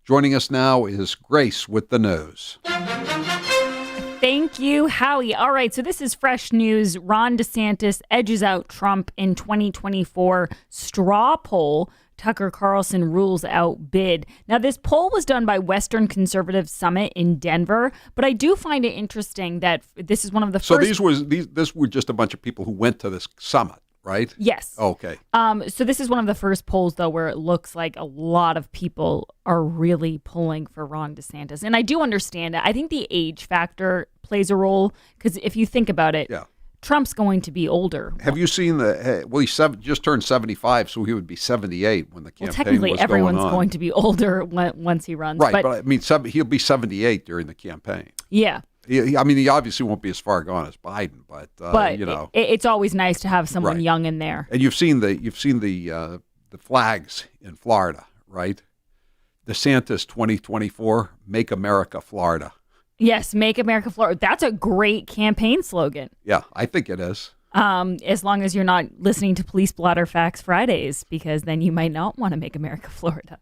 Joining us now is Grace with the news. Thank you, Howie. All right, so this is fresh news. Ron DeSantis edges out Trump in 2024 straw poll. Tucker Carlson rules out bid. Now, this poll was done by Western Conservative Summit in Denver, but I do find it interesting that this is one of the So first... this were just a bunch of people who went to this summit, right? Yes. Okay. So this is one of the first polls, though, where it looks like a lot of people are really pulling for Ron DeSantis. And I do understand it. I think the age factor plays a role because if you think about it, Trump's going to be older. Have you seen just turned 75, so he would be 78 when the campaign was going on. Technically, everyone's going to be older once he runs. Right, but I mean, he'll be 78 during the campaign. Yeah. He obviously won't be as far gone as Biden, but it's always nice to have someone young in there. And you've seen the flags in Florida, right? DeSantis 2024, Make America Florida. Yes, Make America Florida. That's a great campaign slogan. Yeah, I think it is. As long as you're not listening to Police Blotter Facts Fridays, because then you might not want to make America Florida.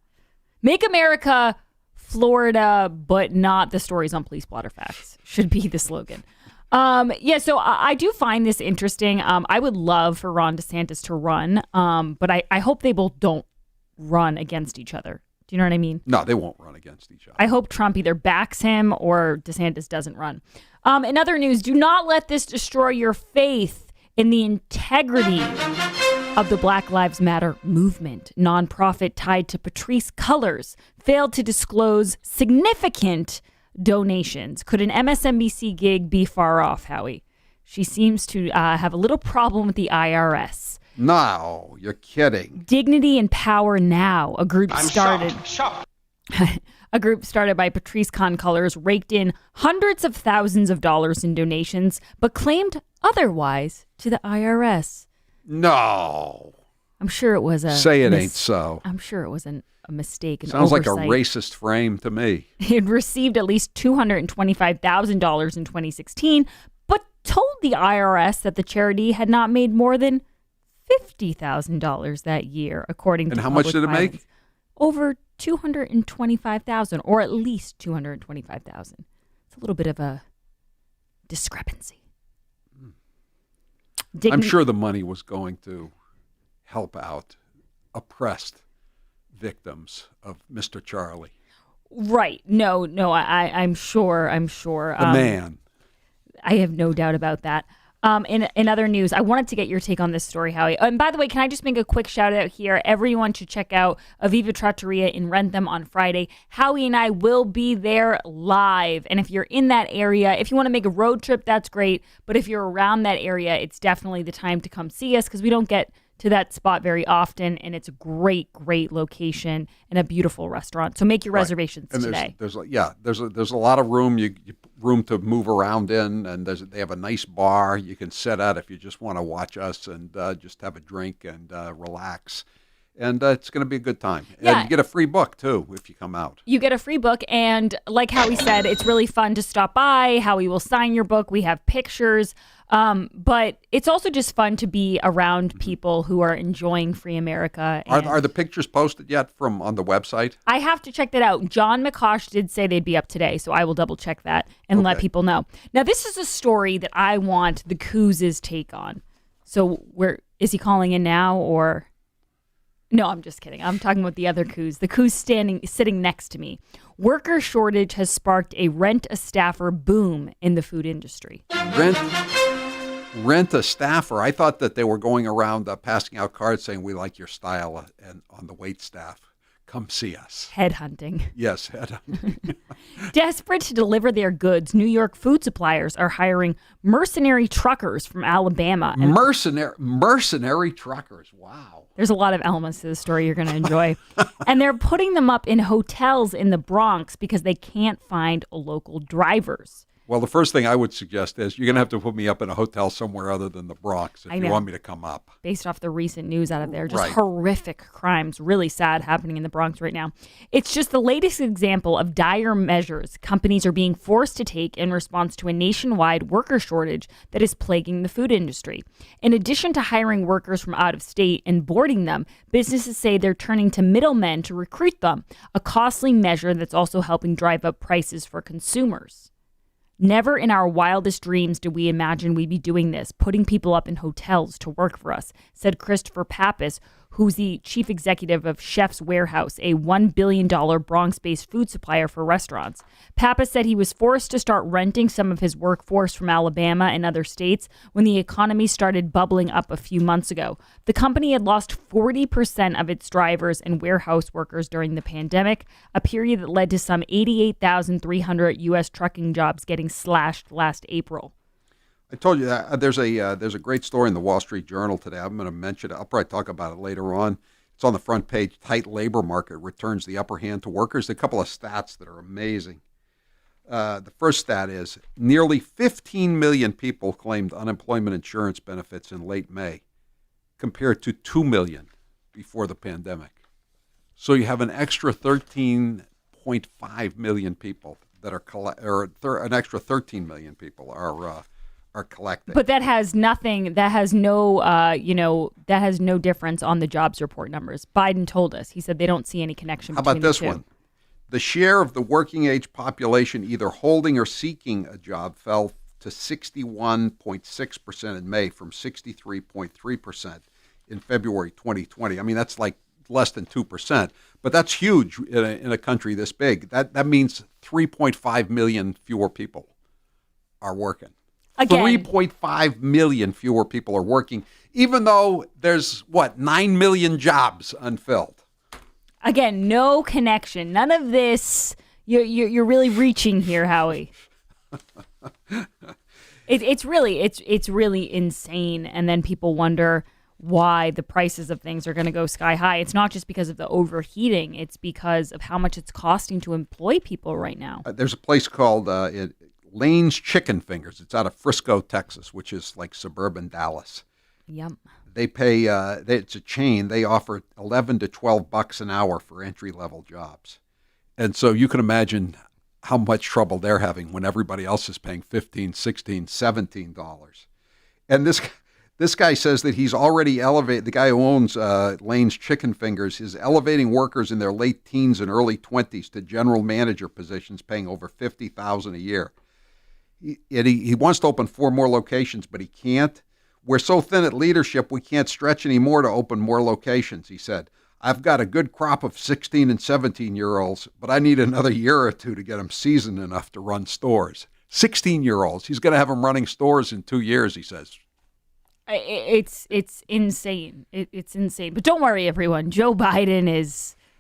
Make America Florida, but not the stories on Police Blotter Facts should be the slogan. So I do find this interesting. I would love for Ron DeSantis to run, but I hope they both don't run against each other. Do you know what I mean? No, they won't run against each other. I hope Trump either backs him or DeSantis doesn't run. In other news, do not let this destroy your faith in the integrity of the Black Lives Matter movement. Nonprofit tied to Patrisse Cullors failed to disclose significant donations. Could an MSNBC gig be far off, Howie? She seems to have a little problem with the IRS. No, you're kidding. Dignity and Power Now, a group started. A group started by Patrisse Cullors raked in hundreds of thousands of dollars in donations, but claimed otherwise to the IRS. No. I'm sure it was a... Say it ain't so. I'm sure it was a mistake. Sounds oversight. like a racist frame to me. He had received at least $225,000 in 2016, but told the IRS that the charity had not made more than $50,000 that year, according to And how much did it filings. make? Over $225,000, or at least $225,000. It's a little bit of a discrepancy. I'm sure the money was going to help out oppressed victims of Mr. Charlie. Right. No, I'm sure. The man. I have no doubt about that. In other news, I wanted to get your take on this story, Howie. And by the way, can I just make a quick shout out here? Everyone should check out Aviva Trattoria in Wrentham on Friday. Howie and I will be there live. And if you're in that area, if you want to make a road trip, that's great. But if you're around that area, it's definitely the time to come see us because we don't get to that spot very often. And it's a great location and a beautiful restaurant. So make your reservations today. There's a lot of room. Room to move around in, and they have a nice bar you can sit at if you just want to watch us and just have a drink and relax. And it's going to be a good time. Yeah. And you get a free book, too, if you come out. You get a free book, and like Howie said, it's really fun to stop by. Howie will sign your book. We have pictures. But it's also just fun to be around people who are enjoying Free America. Are the pictures posted yet on the website? I have to check that out. John McCosh did say they'd be up today, so I will double check that and let people know. Now, this is a story that I want the Couz's take on. So is he calling in now or... No, I'm just kidding. I'm talking about the other Couz. The Couz sitting next to me. Worker shortage has sparked a rent-a-staffer boom in the food industry. Rent a staffer. I thought that they were going around passing out cards saying, we like your style and on the wait staff. Come see us. Headhunting. Yes, headhunting. Desperate to deliver their goods, New York food suppliers are hiring mercenary truckers from Alabama. Mercenary truckers. Wow. There's a lot of elements to the story you're going to enjoy. And they're putting them up in hotels in the Bronx because they can't find local drivers. Well, the first thing I would suggest is you're going to have to put me up in a hotel somewhere other than the Bronx if you want me to come up. Based off the recent news out of there, just Right. horrific crimes, really sad happening in the Bronx right now. It's just the latest example of dire measures companies are being forced to take in response to a nationwide worker shortage that is plaguing the food industry. In addition to hiring workers from out of state and boarding them, businesses say they're turning to middlemen to recruit them, a costly measure that's also helping drive up prices for consumers. Never in our wildest dreams did we imagine we'd be doing this, putting people up in hotels to work for us, said Christopher Pappas, who's the chief executive of Chef's Warehouse, a $1 billion Bronx-based food supplier for restaurants. Pappas said he was forced to start renting some of his workforce from Alabama and other states when the economy started bubbling up a few months ago. The company had lost 40% of its drivers and warehouse workers during the pandemic, a period that led to some 88,300 U.S. trucking jobs getting slashed last April. I told you that there's a great story in the Wall Street Journal today. I'm going to mention it. I'll probably talk about it later on. It's on the front page. Tight labor market returns the upper hand to workers. A couple of stats that are amazing. The first stat is nearly 15 million people claimed unemployment insurance benefits in late May, compared to 2 million before the pandemic. So you have an extra 13.5 million people that are an extra 13 million people are collecting. But that has nothing. That has no. That has no difference on the jobs report numbers. Biden told us. He said they don't see any connection. How about between this the two. one? The share of the working age population either holding or seeking a job fell to 61.6% in May from 63.3% in February 2020. I mean, that's like less than 2%, but that's huge in a country this big. That means 3.5 million fewer people are working. Again, 3.5 million fewer people are working, even though there's, 9 million jobs unfilled. Again, no connection. None of this. You're really reaching here, Howie. It's really insane. And then people wonder why the prices of things are going to go sky high. It's not just because of the overheating. It's because of how much it's costing to employ people right now. There's a place called Lane's Chicken Fingers. It's out of Frisco, Texas, which is like suburban Dallas. Yum. They pay. It's a chain. They offer $11 to $12 an hour for entry-level jobs, and so you can imagine how much trouble they're having when everybody else is paying $15, $16, $17. And this guy says that he's already elevated. The guy who owns Lane's Chicken Fingers is elevating workers in their late teens and early 20s to general manager positions, paying over $50,000 a year. He wants to open 4 more locations, but he can't. We're so thin at leadership, we can't stretch anymore to open more locations, he said. I've got a good crop of 16 and 17-year-olds, but I need another year or two to get them seasoned enough to run stores. 16-year-olds. He's going to have them running stores in 2 years, he says. It's insane. It's insane. But don't worry, everyone. Joe Biden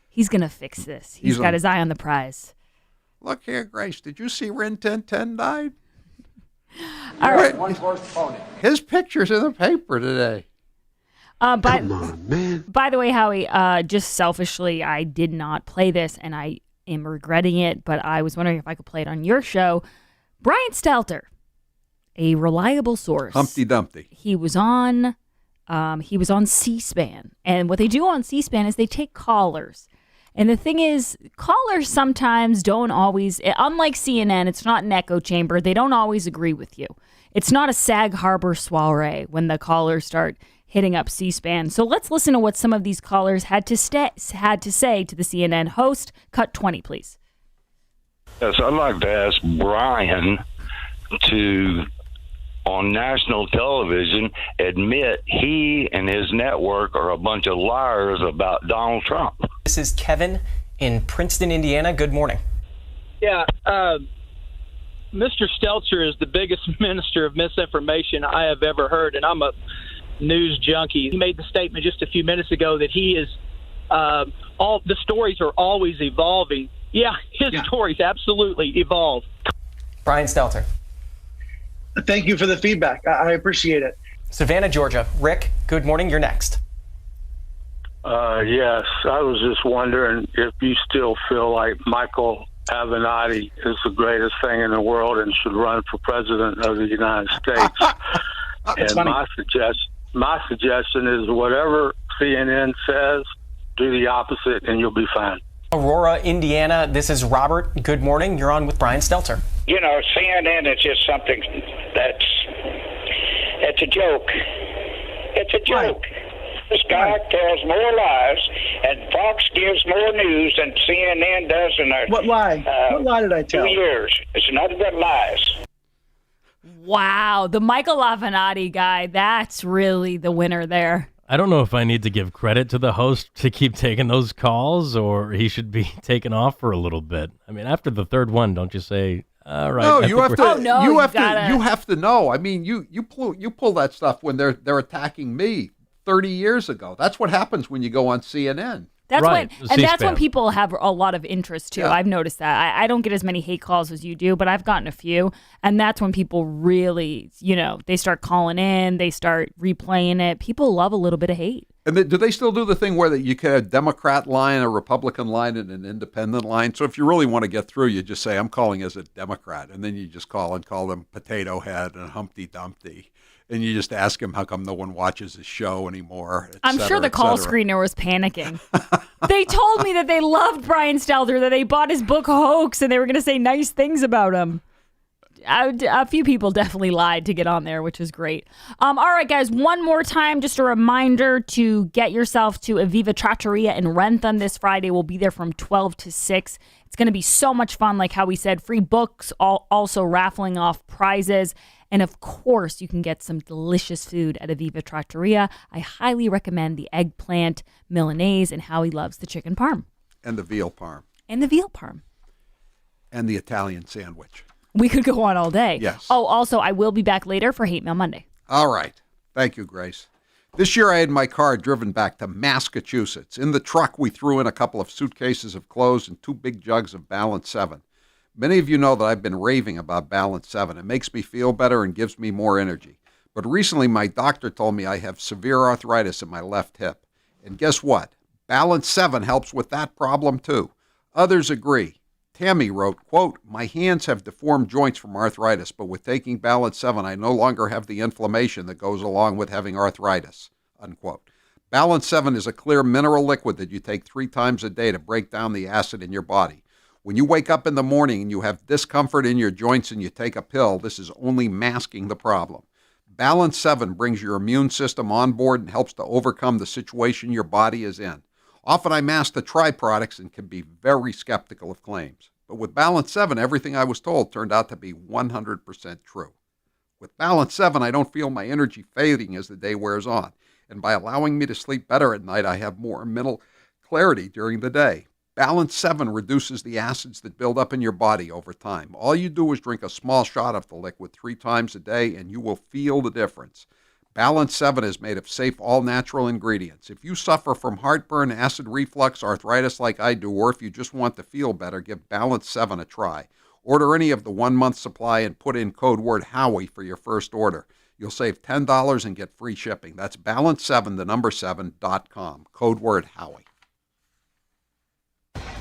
he's going to fix this. He's got his eye on the prize. Look here, Grace. Did you see Rin Tin Tin died? All right. One-horse pony. His picture's in the paper today. Come on, man. By the way, Howie, just selfishly, I did not play this, and I am regretting it, but I was wondering if I could play it on your show. Brian Stelter, a reliable source. Humpty Dumpty. He was on C-SPAN, and what they do on C-SPAN is they take callers. And the thing is, callers sometimes don't always, unlike CNN, it's not an echo chamber. They don't always agree with you. It's not a Sag Harbor soiree when the callers start hitting up C-SPAN. So let's listen to what some of these callers had to say to the CNN host. Cut 20, please. Yes, I'd like to ask Brian to, on national television, admit he and his network are a bunch of liars about Donald Trump. This is Kevin in Princeton, Indiana. Good morning. Yeah, Mr. Stelter is the biggest minister of misinformation I have ever heard, and I'm a news junkie. He made the statement just a few minutes ago that he is all the stories are always evolving. Yeah, his stories absolutely evolve. Brian Stelter. Thank you for the feedback. I appreciate it. Savannah, Georgia. Rick, good morning. You're next. Yes, I was just wondering if you still feel like Michael Avenatti is the greatest thing in the world and should run for president of the United States. And funny. my suggestion is whatever CNN says, do the opposite and you'll be fine. Aurora, Indiana, this is Robert. Good morning. You're on with Brian Stelter. You know, CNN is just something it's a joke. It's a joke. This guy tells more lies, and Fox gives more news than CNN does in their What lie? What lie did I tell? 2 years. It's nothing but lies. Wow, the Michael Avenatti guy, that's really the winner there. I don't know if I need to give credit to the host to keep taking those calls, or he should be taken off for a little bit. I mean, after the third one, don't you say, all right? No, you have to. Oh, no, you you have gotta- to. You have to know. I mean, you pull that stuff when they're attacking me 30 years ago. That's what happens when you go on CNN. That's Right, when, and that's when C-SPAN. people have a lot of interest too. Yeah. I've noticed that. I don't get as many hate calls as you do, but I've gotten a few, and that's when people really, they start calling in, they start replaying it. People love a little bit of hate. And do they still do the thing where you can have a Democrat line, a Republican line, and an independent line? So if you really want to get through, you just say, I'm calling as a Democrat. And then you just call them Potato Head and Humpty Dumpty. And you just ask him how come no one watches his show anymore. I'm sure the call screener was panicking. They told me that they loved Brian Stelter, that they bought his book Hoax, and they were going to say nice things about him. A few people definitely lied to get on there, which is great. All right, guys, one more time, just a reminder to get yourself to Aviva Trattoria in Rentham this Friday. We'll be there from 12 to 6. It's going to be so much fun, like how we said, free books, also raffling off prizes. And of course, you can get some delicious food at Aviva Trattoria. I highly recommend the eggplant Milanese, and Howie loves the chicken parm. And the veal parm. And the veal parm. And the Italian sandwich. We could go on all day. Yes. Oh, also, I will be back later for Hate Mail Monday. All right. Thank you, Grace. This year I had my car driven back to Massachusetts. In the truck, we threw in a couple of suitcases of clothes and 2 big jugs of Balance 7. Many of you know that I've been raving about Balance 7. It makes me feel better and gives me more energy. But recently, my doctor told me I have severe arthritis in my left hip. And guess what? Balance 7 helps with that problem, too. Others agree. Tammy wrote, quote, my hands have deformed joints from arthritis, but with taking Balance 7, I no longer have the inflammation that goes along with having arthritis, unquote. Balance 7 is a clear mineral liquid that you take 3 times a day to break down the acid in your body. When you wake up in the morning and you have discomfort in your joints and you take a pill, this is only masking the problem. Balance 7 brings your immune system on board and helps to overcome the situation your body is in. Often I'm asked to try products and can be very skeptical of claims. But with Balance 7, everything I was told turned out to be 100% true. With Balance 7, I don't feel my energy fading as the day wears on. And by allowing me to sleep better at night, I have more mental clarity during the day. Balance 7 reduces the acids that build up in your body over time. All you do is drink a small shot of the liquid 3 times a day, and you will feel the difference. Balance 7 is made of safe, all-natural ingredients. If you suffer from heartburn, acid reflux, arthritis like I do, or if you just want to feel better, give Balance 7 a try. Order any of the 1-month supply and put in code word Howie for your first order. You'll save $10 and get free shipping. That's balance7, the number 7.com. Code word Howie.